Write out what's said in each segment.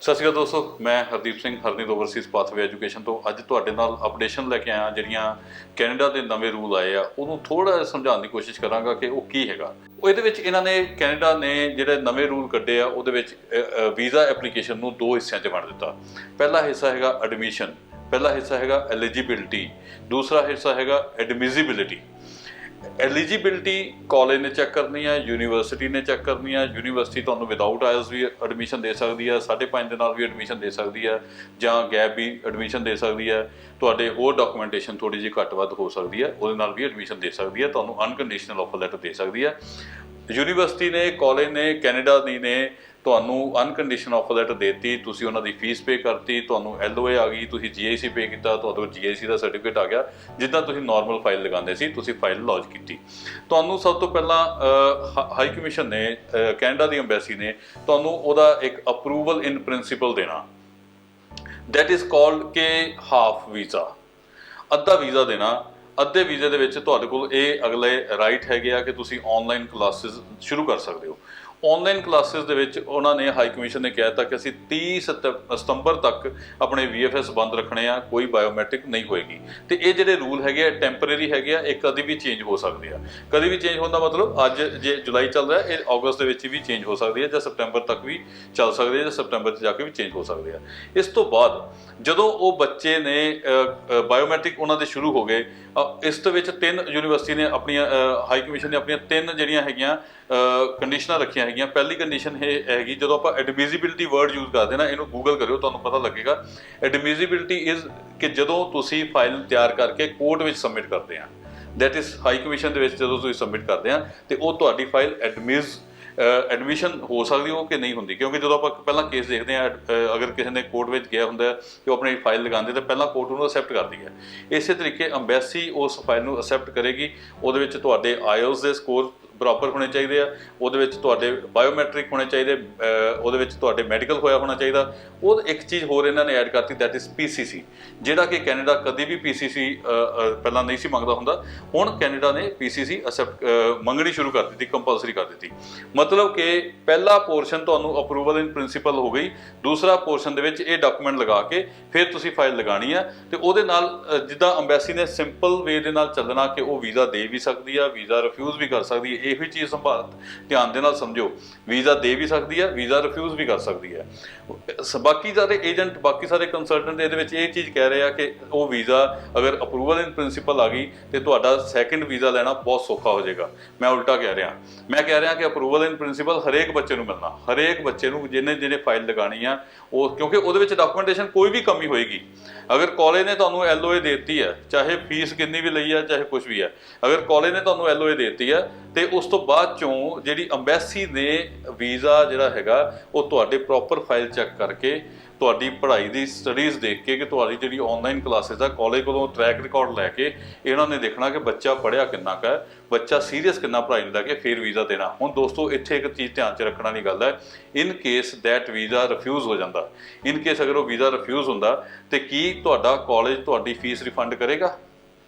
ਸਤਿ ਸ਼੍ਰੀ ਅਕਾਲ ਦੋਸਤੋ, ਮੈਂ Hardeep Singh Harneet Overseas pathway education ਤੋਂ ਅੱਜ ਤੁਹਾਡੇ ਨਾਲ ਅਪਡੇਸ਼ਨ ਲੈ ਕੇ ਆਇਆ। ਜਿਹੜੀਆਂ ਕੈਨੇਡਾ ਦੇ ਨਵੇਂ ਰੂਲ ਆਏ ਆ ਉਹਨੂੰ ਥੋੜਾ ਜਿਹਾ ਸਮਝਾਉਣ ਦੀ ਕੋਸ਼ਿਸ਼ ਕਰਾਂਗਾ ਕਿ ਉਹ ਕੀ ਹੈਗਾ। ਇਹਦੇ ਵਿੱਚ ਇਹਨਾਂ ਨੇ ਕੈਨੇਡਾ ਨੇ ਜਿਹੜੇ ਨਵੇਂ ਰੂਲ ਕੱਢੇ ਆ ਉਹਦੇ ਵਿੱਚ ਵੀਜ਼ਾ ਐਪਲੀਕੇਸ਼ਨ ਨੂੰ ਦੋ ਹਿੱਸਿਆਂ 'ਚ ਵੰਡ ਦਿੱਤਾ। ਪਹਿਲਾ ਹਿੱਸਾ ਹੈਗਾ ਐਡਮਿਸ਼ਨ, ਪਹਿਲਾ ਹਿੱਸਾ ਹੈਗਾ ਐਲੀਜੀਬਿਲਿਟੀ, ਦੂਸਰਾ ਹਿੱਸਾ ਹੈਗਾ ਐਡਮਿਸਿਬਿਲਿਟੀ। ਐਲੀਜੀਬਿਲਿਟੀ ਕਾਲਜ ਨੇ ਚੈੱਕ ਕਰਨੀ ਹੈ, ਯੂਨੀਵਰਸਿਟੀ ਨੇ ਚੈੱਕ ਕਰਨੀ ਹੈ। ਯੂਨੀਵਰਸਿਟੀ ਤੁਹਾਨੂੰ ਵਿਦਆਊਟ ਆਇਲਸ ਵੀ ਐਡਮਿਸ਼ਨ ਦੇ ਸਕਦੀ ਹੈ, 5.5 ਦੇ ਨਾਲ ਵੀ ਐਡਮਿਸ਼ਨ ਦੇ ਸਕਦੀ ਹੈ, ਜਾਂ ਗੈਪ ਵੀ ਐਡਮਿਸ਼ਨ ਦੇ ਸਕਦੀ ਹੈ। ਤੁਹਾਡੇ ਹੋਰ ਡਾਕੂਮੈਂਟੇਸ਼ਨ ਥੋੜੀ ਜਿਹੀ ਘੱਟ ਵੱਧ ਹੋ ਸਕਦੀ ਹੈ, ਉਹਦੇ ਨਾਲ ਵੀ ਐਡਮਿਸ਼ਨ ਦੇ ਸਕਦੀ ਹੈ। ਤੁਹਾਨੂੰ ਅਨਕੰਡੀਸ਼ਨਲ ਆਫਰ ਲੈਟਰ ਦੇ ਸਕਦੀ ਹੈ। ਯੂਨੀਵਰਸਿਟੀ ਨੇ, ਕਾਲਜ ਨੇ, ਕੈਨੇਡਾ ਦੀ ਨੇ ਤੁਹਾਨੂੰ ਅਨਕੰਡੀਸ਼ਨਲ ਆਫਰ ਲੈਟਰ ਦੇਤੀ, ਤੁਸੀਂ ਉਹਨਾਂ ਦੀ ਫੀਸ ਪੇ ਕਰਤੀ, ਤੁਹਾਨੂੰ LOA ਆ ਗਈ, ਤੁਸੀਂ GIC ਪੇ ਕੀਤਾ, ਤੁਹਾਡੇ GIC ਦਾ ਸਰਟੀਫਿਕੇਟ ਆ ਗਿਆ। ਜਿੱਦਾਂ ਤੁਸੀਂ ਨਾਰਮਲ ਫਾਈਲ ਲਗਾਉਂਦੇ ਸੀ, ਤੁਸੀਂ ਫਾਈਲ ਲੌਂਚ ਕੀਤੀ। ਤੁਹਾਨੂੰ ਸਭ ਤੋਂ ਪਹਿਲਾਂ ਹਾਈ ਕਮਿਸ਼ਨ ਨੇ, ਕੈਨੇਡਾ ਦੀ ਅੰਬੈਸੀ ਨੇ ਤੁਹਾਨੂੰ ਉਹਦਾ ਇੱਕ ਅਪਰੂਵਲ ਇਨ ਪ੍ਰਿੰਸੀਪਲ ਦੇਣਾ। ਦੈਟ ਇਜ਼ ਕਾਲਡ ਕਿ ਹਾਫ ਵੀਜ਼ਾ, ਅੱਧਾ ਵੀਜ਼ਾ ਦੇਣਾ। ਅੱਧੇ ਵੀਜ਼ੇ ਦੇ ਵਿੱਚ ਤੁਹਾਡੇ ਕੋਲ ਇਹ ਅਗਲੇ ਰਾਈਟ ਹੈਗੇ ਆ ਕਿ ਤੁਸੀਂ ਆਨਲਾਈਨ ਕਲਾਸਿਸ ਸ਼ੁਰੂ ਕਰ ਸਕਦੇ ਹੋ। ਆਨਲਾਈਨ ਕਲਾਸਿਸ ਦੇ ਵਿੱਚ ਉਹਨਾਂ ਨੇ, ਹਾਈ ਕਮਿਸ਼ਨ ਨੇ ਕਹਿ ਦਿੱਤਾ ਕਿ ਅਸੀਂ 30 ਸਤੰਬਰ ਤੱਕ ਆਪਣੇ VFS ਬੰਦ ਰੱਖਣੇ ਆ, ਕੋਈ ਬਾਇਓਮੈਟ੍ਰਿਕ ਨਹੀਂ ਹੋਏਗੀ। ਤੇ ਇਹ ਜਿਹੜੇ ਰੂਲ ਹੈਗੇ ਆ ਟੈਂਪਰੇਰੀ ਹੈਗੇ ਆ, ਇਹ ਕਦੇ ਵੀ ਚੇਂਜ ਹੋ ਸਕਦੇ ਆ। ਕਦੇ ਵੀ ਚੇਂਜ ਹੋਣ ਦਾ ਮਤਲਬ ਅੱਜ ਜੇ ਜੁਲਾਈ ਚੱਲ ਰਿਹਾ, ਇਹ ਅਗਸਤ ਦੇ ਵਿੱਚ ਵੀ ਚੇਂਜ ਹੋ ਸਕਦੀ ਹੈ, ਜਾਂ ਸਤੰਬਰ ਤੱਕ ਵੀ ਚੱਲ ਸਕਦੀ ਹੈ, ਜਾਂ ਸਤੰਬਰ 'ਚ ਜਾ ਕੇ ਵੀ ਚੇਂਜ ਹੋ ਸਕਦੇ ਆ। ਇਸ ਤੋਂ ਬਾਅਦ ਜਦੋਂ ਉਹ ਬੱਚੇ ਨੇ ਬਾਇਓਮੈਟ੍ਰਿਕ ਉਹਨਾਂ ਦੇ ਸ਼ੁਰੂ ਹੋ ਗਏ, ਇਸ ਦੇ ਵਿੱਚ 3 ਯੂਨੀਵਰਸਿਟੀ ਨੇ ਆਪਣੀਆਂ, ਹਾਈ ਕਮਿਸ਼ਨ ਨੇ ਆਪਣੀਆਂ 3 ਜਿਹੜੀਆਂ ਹੈਗੀਆਂ ਕੰਡੀਸ਼ਨਾਂ ਰੱਖੀਆਂ ਹੈਗੀਆਂ। ਪਹਿਲੀ ਕੰਡੀਸ਼ਨ ਇਹ ਹੈਗੀ, ਜਦੋਂ ਆਪਾਂ ਐਡਮਿਸਿਬਿਲਿਟੀ ਵਰਡ ਯੂਜ਼ ਕਰਦੇ ਨਾ, ਇਹਨੂੰ ਗੂਗਲ ਕਰਿਓ, ਤੁਹਾਨੂੰ ਪਤਾ ਲੱਗੇਗਾ। ਐਡਮਿਸਿਬਿਲਿਟੀ ਇਜ਼ ਕਿ ਜਦੋਂ ਤੁਸੀਂ ਫਾਈਲ ਤਿਆਰ ਕਰਕੇ ਕੋਰਟ ਵਿੱਚ ਸਬਮਿਟ ਕਰਦੇ ਆ, ਦੈਟ ਇਜ਼ ਹਾਈ ਕਮਿਸ਼ਨ ਦੇ ਵਿੱਚ ਜਦੋਂ ਤੁਸੀਂ ਸਬਮਿਟ ਕਰਦੇ ਆ ਤੇ ਉਹ ਤੁਹਾਡੀ ਫਾਈਲ ਐਡਮਿਸ਼ਨ ਹੋ ਸਕਦੀ ਹੋ ਕਿ ਨਹੀਂ ਹੁੰਦੀ। ਕਿਉਂਕਿ ਜਦੋਂ ਆਪਾਂ ਪਹਿਲਾਂ ਕੇਸ ਦੇਖਦੇ ਆ, ਅਗਰ ਕਿਸੇ ਨੇ ਕੋਰਟ ਵਿੱਚ ਗਿਆ ਹੁੰਦਾ ਕਿ ਉਹ ਆਪਣੀ ਫਾਈਲ ਲਗਾਉਂਦੇ ਤਾਂ ਪਹਿਲਾਂ ਕੋਰਟ ਉਹਨੂੰ ਅਸੈਪਟ ਕਰਦੀ ਹੈ। ਇਸੇ ਤਰੀਕੇ ਅੰਬੈਸੀ ਉਸ ਫਾਈਲ ਨੂੰ ਅਸੈਪਟ ਕਰੇਗੀ। ਉਹਦੇ ਵਿੱਚ ਤੁਹਾਡੇ IELTS ਦੇ ਸਕੋਰ ਪ੍ਰੋਪਰ ਹੋਣੇ ਚਾਹੀਦੇ ਆ, ਉਹਦੇ ਵਿੱਚ ਤੁਹਾਡੇ ਬਾਇਓਮੈਟ੍ਰਿਕ ਹੋਣੇ ਚਾਹੀਦੇ, ਉਹਦੇ ਵਿੱਚ ਤੁਹਾਡੇ ਮੈਡੀਕਲ ਹੋਇਆ ਹੋਣਾ ਚਾਹੀਦਾ। ਉਹ ਇੱਕ ਚੀਜ਼ ਹੋਰ ਇਹਨਾਂ ਨੇ ਐਡ ਕਰਤੀ, ਦੈਟ ਇਜ਼ PCC, ਜਿਹੜਾ ਕਿ ਕੈਨੇਡਾ ਕਦੇ ਵੀ PCC ਪਹਿਲਾਂ ਨਹੀਂ ਸੀ ਮੰਗਦਾ ਹੁੰਦਾ। ਹੁਣ ਕੈਨੇਡਾ ਨੇ PCC ਅਸੈਪਟ ਮੰਗਣੀ ਸ਼ੁਰੂ ਕਰ ਦਿੱਤੀ, ਕੰਪਲਸਰੀ ਕਰ ਦਿੱਤੀ। ਮਤਲਬ ਕਿ ਪਹਿਲਾ ਪੋਰਸ਼ਨ ਤੁਹਾਨੂੰ ਅਪਰੂਵਲ ਇਨ ਪ੍ਰਿੰਸੀਪਲ ਹੋ ਗਈ, ਦੂਸਰਾ ਪੋਰਸ਼ਨ ਦੇ ਵਿੱਚ ਇਹ ਡਾਕੂਮੈਂਟ ਲਗਾ ਕੇ ਫਿਰ ਤੁਸੀਂ ਫਾਈਲ ਲਗਾਉਣੀ ਆ। ਤੇ ਉਹਦੇ ਨਾਲ ਜਿੱਦਾਂ ਅੰਬੈਸੀ ਨੇ ਸਿੰਪਲ ਵੇ ਦੇ ਨਾਲ ਚੱਲਣਾ ਕਿ ਉਹ ਵੀਜ਼ਾ ਦੇ ਵੀ ਸਕਦੀ ਆ, ਵੀਜ਼ਾ ਰਿਫਿਊਜ਼ ਵੀ ਕਰ ਸਕਦੀ ਹੈ। ਇਹੋ ਹੀ ਚੀਜ਼ ਧਿਆਨ ਦੇ ਨਾਲ ਸਮਝੋ, ਵੀਜ਼ਾ ਦੇ ਵੀ ਸਕਦੀ ਹੈ, ਵੀਜ਼ਾ ਰਿਫਿਊਜ਼ ਵੀ ਕਰ ਸਕਦੀ ਹੈ। ਬਾਕੀ ਸਾਰੇ ਏਜੰਟ, ਬਾਕੀ ਸਾਰੇ ਕੰਸਲਟੈਂਟ ਇਹਦੇ ਵਿੱਚ ਇਹ ਚੀਜ਼ ਕਹਿ ਰਹੇ ਆ ਕਿ ਉਹ ਵੀਜ਼ਾ ਅਗਰ ਅਪਰੂਵਲ ਇਨ ਪ੍ਰਿੰਸੀਪਲ ਆ ਗਈ ਤੇ ਤੁਹਾਡਾ ਸੈਕਿੰਡ ਵੀਜ਼ਾ ਲੈਣਾ ਬਹੁਤ ਸੌਖਾ ਹੋ ਜਾਏਗਾ। ਮੈਂ ਉਲਟਾ ਕਹਿ ਰਿਹਾ, ਮੈਂ ਕਹਿ ਰਿਹਾ ਕਿ ਅਪਰੂਵਲ ਇਨ ਪ੍ਰਿੰਸੀਪਲ ਹਰੇਕ ਬੱਚੇ ਨੂੰ ਮਿਲਣਾ, ਹਰੇਕ ਬੱਚੇ ਨੂੰ ਜਿਹਨੇ ਫਾਈਲ ਲਗਾਉਣੀ ਆ ਉਹ, ਕਿਉਂਕਿ ਉਹਦੇ ਵਿੱਚ ਡਾਕੂਮੈਂਟੇਸ਼ਨ ਕੋਈ ਵੀ ਕਮੀ ਹੋਏਗੀ। ਅਗਰ ਕਾਲਜ ਨੇ ਤੁਹਾਨੂੰ LOA ਦੇ ਦਿੱਤੀ ਹੈ, ਚਾਹੇ ਫੀਸ ਕਿੰਨੀ ਵੀ ਲਈ ਹੈ, ਚਾਹੇ ਕੁਝ ਵੀ ਹੈ, ਅਗਰ ਕਾਲਜ ਨੇ ਤੁਹਾਨੂੰ LOA ਦੇ ਦਿੱਤੀ ਹੈ ਤੇ ਉਸ ਤੋਂ ਬਾਅਦ ਚੋਂ ਜਿਹੜੀ ਅੰਬੈਸੀ ਨੇ ਵੀਜ਼ਾ ਜਿਹੜਾ ਹੈਗਾ ਉਹ ਤੁਹਾਡੇ ਪ੍ਰੋਪਰ ਫਾਈਲ ਚੈੱਕ ਕਰਕੇ, ਤੁਹਾਡੀ ਪੜ੍ਹਾਈ ਦੀ ਸਟੱਡੀਜ਼ ਦੇਖ ਕੇ, ਕਿ ਤੁਹਾਡੀ ਜਿਹੜੀ ਆਨਲਾਈਨ ਕਲਾਸਿਸ ਆ ਕਾਲਜ ਕੋਲੋਂ ਟਰੈਕ ਰਿਕਾਰਡ ਲੈ ਕੇ ਇਹਨਾਂ ਨੇ ਦੇਖਣਾ ਕਿ ਬੱਚਾ ਪੜ੍ਹਿਆ ਕਿੰਨਾ ਕੁ ਹੈ, ਬੱਚਾ ਸੀਰੀਅਸ ਕਿੰਨਾ ਪੜ੍ਹਾਈ ਨੂੰ ਲੈ ਕੇ, ਫਿਰ ਵੀਜ਼ਾ ਦੇਣਾ। ਹੁਣ ਦੋਸਤੋ ਇੱਥੇ ਇੱਕ ਚੀਜ਼ ਧਿਆਨ 'ਚ ਰੱਖਣ ਵਾਲੀ ਗੱਲ ਹੈ, in case that visa refuse ਹੋ ਜਾਂਦਾ, ਇਨ ਕੇਸ ਅਗਰ ਉਹ ਵੀਜ਼ਾ ਰਿਫਿਊਜ਼ ਹੁੰਦਾ ਤੇ ਕੀ ਤੁਹਾਡਾ ਕਾਲਜ ਤੁਹਾਡੀ ਫੀਸ ਰਿਫੰਡ ਕਰੇਗਾ?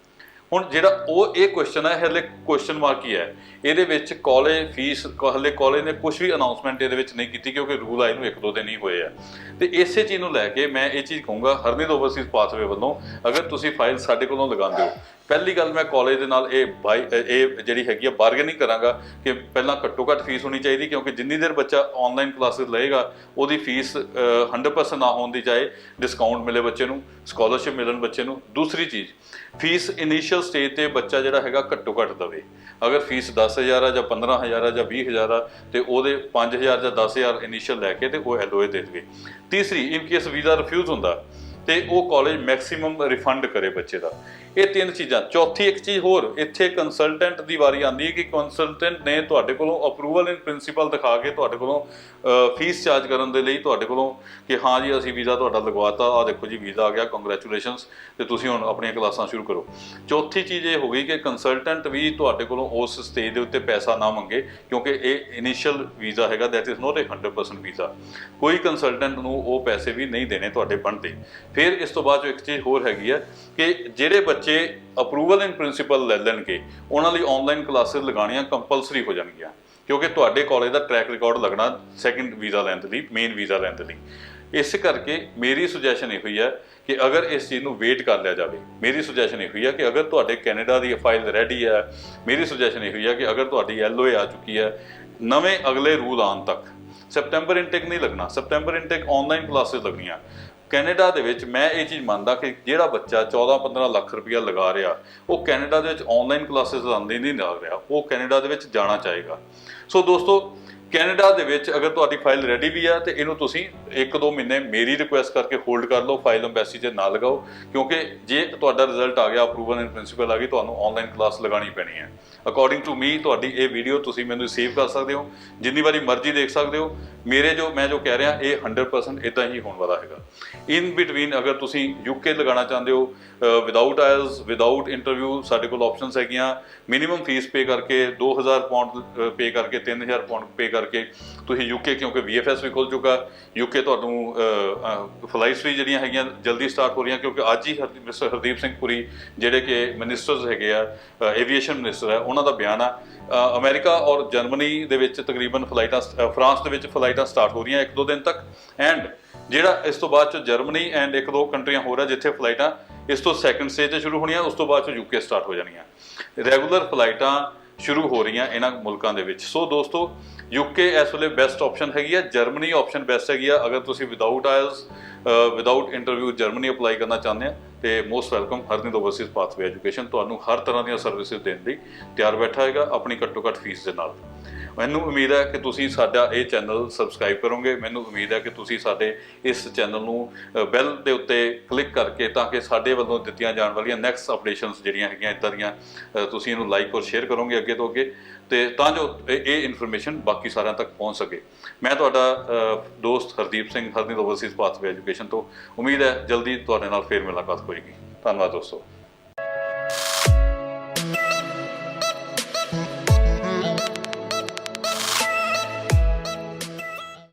ਹੁਣ ਜਿਹੜਾ ਉਹ ਇਹ ਕੁਐਸਚਨ ਹੈ, ਹਲੇ ਕੁਐਸਚਨ ਮਾਰਕ ਹੀ ਹੈ ਇਹਦੇ ਵਿੱਚ। ਕਾਲਜ ਫੀਸ ਹਲੇ ਕਾਲਜ ਨੇ ਕੁਝ ਵੀ ਅਨਾਉਂਸਮੈਂਟ ਇਹਦੇ ਵਿੱਚ ਨਹੀਂ ਕੀਤੀ, ਕਿਉਂਕਿ ਰੂਲ ਆਏ ਨੂੰ 1-2 ਦਿਨ ਹੀ ਹੋਏ ਆ। ਤੇ ਇਸੇ ਚੀਜ਼ ਨੂੰ ਲੈ ਕੇ ਮੈਂ ਇਹ ਚੀਜ਼ ਕਹੂੰਗਾ ਹਰਨੀਤ ਓਵਰਸੀਜ਼ ਪਾਥਵੇ ਵੱਲੋਂ, ਅਗਰ ਤੁਸੀਂ ਫਾਈਲ ਸਾਡੇ ਕੋਲੋਂ ਲਗਾਉਂਦੇ ਹੋ, ਪਹਿਲੀ ਗੱਲ ਮੈਂ ਕਾਲਜ ਦੇ ਨਾਲ ਇਹ ਜਿਹੜੀ ਹੈਗੀ ਆ ਬਾਰਗੇਨਿੰਗ ਕਰਾਂਗਾ ਕਿ ਪਹਿਲਾਂ ਘੱਟੋ ਘੱਟ ਫੀਸ ਹੋਣੀ ਚਾਹੀਦੀ, ਕਿਉਂਕਿ ਜਿੰਨੀ ਦੇਰ ਬੱਚਾ ਆਨਲਾਈਨ ਕਲਾਸਿਸ ਲਏਗਾ ਉਹਦੀ ਫੀਸ 100% ਨਾ ਹੋਣ ਦੀ ਜਾਏ ਡਿਸਕਾਊਂਟ ਮਿਲੇ ਬੱਚੇ ਨੂੰ, ਸਕਾਲਰਸ਼ਿਪ ਮਿਲਣ ਬੱਚੇ ਨੂੰ। ਦੂਸਰੀ ਚੀਜ਼, ਫੀਸ ਇਨੀਸ਼ੀਅਲ ਸਟੇਜ ਤੇ ਬੱਚਾ ਜਿਹੜਾ ਹੈਗਾ ਘੱਟੋ ਘੱਟ ਦੇਵੇ। ਅਗਰ ਫੀਸ 10,000 ਆ ਜਾਂ 15,000 ਆ ਜਾਂ 20,000 ਆ ਤੇ ਉਹਦੇ 5,000 ਜਾਂ 10,000 ਇਨੀਸ਼ੀਅਲ ਲੈ ਕੇ ਤੇ ਉਹ LOA ਦੇ ਦੇਵੇ। ਤੀਸਰੀ, ਇਨ ਕੇਸ ਵੀਜ਼ਾ ਰਿਫਿਊਜ਼ ਹੁੰਦਾ ਤੇ ਉਹ ਕਾਲਜ ਮੈਕਸਿਮਮ ਰਿਫੰਡ ਕਰੇ ਬੱਚੇ ਦਾ। ਇਹ 3 ਚੀਜ਼ਾਂ। ਚੌਥੀ ਇੱਕ ਚੀਜ਼ ਹੋਰ, ਇੱਥੇ ਕੰਸਲਟੈਂਟ ਦੀ ਵਾਰੀ ਆਉਂਦੀ ਹੈ ਕਿ ਕੰਸਲਟੈਂਟ ਨੇ ਤੁਹਾਡੇ ਕੋਲੋਂ ਅਪਰੂਵਲ ਇਨ ਪ੍ਰਿੰਸੀਪਲ ਦਿਖਾ ਕੇ ਤੁਹਾਡੇ ਕੋਲੋਂ ਫੀਸ ਚਾਰਜ ਕਰਨ ਦੇ ਲਈ ਤੁਹਾਡੇ ਕੋਲੋਂ ਕਿ ਹਾਂ ਜੀ ਅਸੀਂ ਵੀਜ਼ਾ ਤੁਹਾਡਾ ਲਗਵਾਤਾ, ਆਹ ਦੇਖੋ ਜੀ ਵੀਜ਼ਾ ਆ ਗਿਆ, ਕੰਗ੍ਰੈਚੁਲੇਸ਼ਨਸ, ਤੇ ਤੁਸੀਂ ਹੁਣ ਆਪਣੀਆਂ ਕਲਾਸਾਂ ਸ਼ੁਰੂ ਕਰੋ। ਚੌਥੀ ਚੀਜ਼ ਇਹ ਹੋ ਗਈ ਕਿ ਕੰਸਲਟੈਂਟ ਵੀ ਤੁਹਾਡੇ ਕੋਲੋਂ ਉਸ ਸਟੇਜ ਦੇ ਉੱਤੇ ਪੈਸਾ ਨਾ ਮੰਗੇ, ਕਿਉਂਕਿ ਇਹ ਇਨੀਸ਼ੀਅਲ ਵੀਜ਼ਾ ਹੈਗਾ, ਦੈਟ ਇਜ਼ ਨੋਟ 100% ਵੀਜ਼ਾ। ਕੋਈ ਕੰਸਲਟੈਂਟ ਨੂੰ ਉਹ ਪੈਸੇ ਵੀ ਨਹੀਂ ਦੇਣੇ ਤੁਹਾਡੇ ਬਣਦੇ। ਫਿਰ ਇਸ ਤੋਂ ਬਾਅਦ ਇੱਕ ਚੀਜ਼ ਹੋਰ ਹੈਗੀ ਹੈ ਕਿ ਜਿਹੜੇ ਬੱਚੇ ਅਪਰੂਵਲ ਇਨ ਪ੍ਰਿੰਸੀਪਲ ਲੈ ਲੈਣਗੇ ਉਹਨਾਂ ਲਈ ਆਨਲਾਈਨ ਕਲਾਸਿਸ ਲਗਾਉਣੀਆਂ ਕੰਪਲਸਰੀ ਹੋ ਜਾਣਗੀਆਂ, ਕਿਉਂਕਿ ਤੁਹਾਡੇ ਕਾਲਜ ਦਾ ਟਰੈਕ ਰਿਕਾਰਡ ਲੱਗਣਾ ਸੈਕਿੰਡ ਵੀਜ਼ਾ ਲੈਣ ਦੇ ਲਈ, ਮੇਨ ਵੀਜ਼ਾ ਲੈਣ ਦੇ ਲਈ। ਇਸ ਕਰਕੇ ਮੇਰੀ ਸੁਜੈਸ਼ਨ ਇਹ ਹੋਈ ਹੈ ਕਿ ਅਗਰ ਇਸ ਚੀਜ਼ ਨੂੰ ਵੇਟ ਕਰ ਲਿਆ ਜਾਵੇ, ਮੇਰੀ ਸੁਜੈਸ਼ਨ ਇਹ ਹੋਈ ਹੈ ਕਿ ਅਗਰ ਤੁਹਾਡੇ ਕੈਨੇਡਾ ਦੀ ਫਾਈਲ ਰੈਡੀ ਹੈ, ਮੇਰੀ ਸੁਜੈਸ਼ਨ ਇਹ ਹੋਈ ਹੈ ਕਿ ਅਗਰ ਤੁਹਾਡੀ LOA ਆ ਚੁੱਕੀ ਹੈ, ਨਵੇਂ ਅਗਲੇ ਰੂਲ ਆਉਣ ਤੱਕ ਸੈਪਟੈਂਬਰ ਇਨਟੇਕ ਨਹੀਂ ਲੱਗਣਾ, ਸੈਪਟੈਂਬਰ ਇਨਟੇਕ ਆਨਲਾਈਨ ਕਲਾਸਿਸ ਲੱਗਣੀਆਂ। ਕੈਨੇਡਾ ਦੇ ਵਿੱਚ ਮੈਂ ਇਹ ਚੀਜ਼ ਮੰਨਦਾ ਕਿ ਜਿਹੜਾ ਬੱਚਾ 14-15 ਲੱਖ ਰੁਪਇਆ ਲਗਾ ਰਿਹਾ, ਉਹ ਕੈਨੇਡਾ ਦੇ ਵਿੱਚ ਆਨਲਾਈਨ ਕਲਾਸਿਸ ਲਾਉਂਦੇ ਨਹੀਂ ਲੱਗ ਰਿਹਾ, ਉਹ ਕੈਨੇਡਾ ਦੇ ਵਿੱਚ ਜਾਣਾ ਚਾਹੇਗਾ। ਸੋ ਦੋਸਤੋ, ਕੈਨੇਡਾ ਦੇ ਵਿੱਚ ਅਗਰ ਤੁਹਾਡੀ ਫਾਈਲ ਰੈਡੀ ਵੀ ਆ ਤੇ ਇਹਨੂੰ ਤੁਸੀਂ 1-2 ਮਹੀਨੇ ਮੇਰੀ ਰਿਕੁਐਸਟ ਕਰਕੇ ਹੋਲਡ ਕਰ ਲਓ, ਫਾਈਲ ਐਮਬੈਸੀ 'ਚ ਨਾ ਲਗਾਓ, ਕਿਉਂਕਿ ਜੇ ਤੁਹਾਡਾ ਰਿਜ਼ਲਟ ਆ ਗਿਆ, ਅਪਰੂਵਲ ਇਨ ਪ੍ਰਿੰਸੀਪਲ ਆ ਗਈ, ਤੁਹਾਨੂੰ ਆਨਲਾਈਨ ਕਲਾਸ ਲਗਾਉਣੀ ਪੈਣੀ ਹੈ। ਅਕੋਰਡਿੰਗ ਟੂ ਮੀ ਤੁਹਾਡੀ ਇਹ ਵੀਡੀਓ ਤੁਸੀਂ ਮੈਨੂੰ ਸੇਵ ਕਰ ਸਕਦੇ ਹੋ, ਜਿੰਨੀ ਵਾਰੀ ਮਰਜ਼ੀ ਦੇਖ ਸਕਦੇ ਹੋ। ਮੈਂ ਜੋ ਕਹਿ ਰਿਹਾ ਇਹ 100% ਇਦਾਂ ਹੀ ਹੋਣ ਵਾਲਾ ਹੈਗਾ। ਇਨ ਬਿਟਵੀਨ ਅਗਰ ਤੁਸੀਂ UK ਲਗਾਉਣਾ ਚਾਹੁੰਦੇ ਹੋ ਵਿਦਾਊਟ ਆਇਲਸ, ਵਿਦਾਊਟ ਇੰਟਰਵਿਊ, ਸਾਡੇ ਕੋਲ ਆਪਸ਼ਨਸ ਹੈਗੀਆਂ। ਮਿਨੀਮਮ ਫੀਸ ਪੇ ਕਰਕੇ 2000 ਪਾਉਂਡ ਪੇ ਕਰਕੇ 3000 ਪਾਉਂਡ ਪੇ ਕਰਕੇ ਤੁਸੀਂ UK, ਕਿਉਂਕਿ VFS ਵੀ ਖੁੱਲ ਚੁੱਕਾ, UK ਤੁਹਾਨੂੰ ਫਲਾਈਟਸ ਵੀ ਜਿਹੜੀਆਂ ਹੈਗੀਆਂ ਜਲਦੀ ਸਟਾਰਟ ਹੋ ਰਹੀਆਂ, ਕਿਉਂਕਿ ਅੱਜ ਹੀ ਮਿਸਟਰ ਹਰਦੀਪ ਸਿੰਘ ਪੁਰੀ ਜਿਹੜੇ ਕਿ ਮਿਨਿਸਟਰਸ ਹੈਗੇ ਆ, ਏਵੀਏਸ਼ਨ ਮਿਨਿਸਟਰ ਹੈ, ਉਹਨਾਂ ਦਾ ਬਿਆਨ ਆ ਅਮਰੀਕਾ ਔਰ ਜਰਮਨੀ ਦੇ ਵਿੱਚ ਤਕਰੀਬਨ ਫਲਾਈਟਾਂ, ਫਰਾਂਸ ਦੇ ਵਿੱਚ ਫਲਾਈਟਾਂ ਸਟਾਰਟ ਹੋ ਰਹੀਆਂ 1-2 ਦਿਨ ਤੱਕ। ਐਂਡ ਜਿਹੜਾ ਇਸ ਤੋਂ ਬਾਅਦ 'ਚ ਜਰਮਨੀ ਐਂਡ 1-2 ਕੰਟਰੀਆਂ ਹੋਰ ਆ ਜਿੱਥੇ ਫਲਾਈਟਾਂ ਇਸ ਤੋਂ ਸੈਕੰਡ ਸਟੇਜ 'ਤੇ ਸ਼ੁਰੂ ਹੋਣੀਆਂ, ਉਸ ਤੋਂ ਬਾਅਦ 'ਚ UK ਸਟਾਰਟ ਹੋ ਜਾਣੀਆਂ। ਰੈਗੂਲਰ ਫਲਾਈਟਾਂ ਸ਼ੁਰੂ ਹੋ ਰਹੀਆਂ ਇਹਨਾਂ ਮੁਲਕਾਂ ਦੇ ਵਿੱਚ। ਸੋ ਦੋਸਤੋ, UK ਇਸ ਵੇਲੇ ਬੈਸਟ ਆਪਸ਼ਨ ਹੈਗੀ ਆ, ਜਰਮਨੀ ਆਪਸ਼ਨ ਬੈਸਟ ਹੈਗੀ ਆ। ਅਗਰ ਤੁਸੀਂ without IELTS, without interview Germany apply ਕਰਨਾ ਚਾਹੁੰਦੇ ਆ ਤੇ most welcome. Harnind overseas pathway education ਤੁਹਾਨੂੰ ਹਰ ਤਰ੍ਹਾਂ ਦੀਆਂ ਸਰਵਿਸਿਜ਼ ਦੇਣ ਲਈ ਤਿਆਰ ਬੈਠਾ ਹੈਗਾ, ਆਪਣੀ ਘੱਟੋ ਘੱਟ ਫੀਸ ਦੇ ਨਾਲ। ਮੈਨੂੰ ਉਮੀਦ ਹੈ ਕਿ ਤੁਸੀਂ ਸਾਡਾ ਇਹ ਚੈਨਲ ਸਬਸਕ੍ਰਾਈਬ ਕਰੋਗੇ। ਮੈਨੂੰ ਉਮੀਦ ਹੈ ਕਿ ਤੁਸੀਂ ਸਾਡੇ ਇਸ ਚੈਨਲ ਨੂੰ ਬੈਲ ਦੇ ਉੱਤੇ ਕਲਿੱਕ ਕਰਕੇ, ਤਾਂ ਕਿ ਸਾਡੇ ਵੱਲੋਂ ਦਿੱਤੀਆਂ ਜਾਣ ਵਾਲੀਆਂ ਨੈਕਸਟ ਅਪਡੇਸ਼ਨਸ ਜਿਹੜੀਆਂ ਹੈਗੀਆਂ ਇੱਦਾਂ ਦੀਆਂ, ਤੁਸੀਂ ਇਹਨੂੰ ਲਾਈਕ ਔਰ ਸ਼ੇਅਰ ਕਰੋਗੇ ਅੱਗੇ ਤੋਂ ਅੱਗੇ, ਤੇ ਤਾਂ ਜੋ ਇਹ ਇਨਫੋਰਮੇਸ਼ਨ ਬਾਕੀ ਸਾਰਿਆਂ ਤੱਕ ਪਹੁੰਚ ਸਕੇ। ਮੈਂ ਤੁਹਾਡਾ ਦੋਸਤ Hardeep Singh, Harnind overseas pathway education ਤੋਂ। ਉਮੀਦ ਹੈ ਜਲਦੀ ਤੁਹਾਡੇ ਨਾਲ ਫੇਰ ਮੁਲਾਕਾਤ ਹੋਏਗੀ। ਧੰਨਵਾਦ ਦੋਸਤੋ।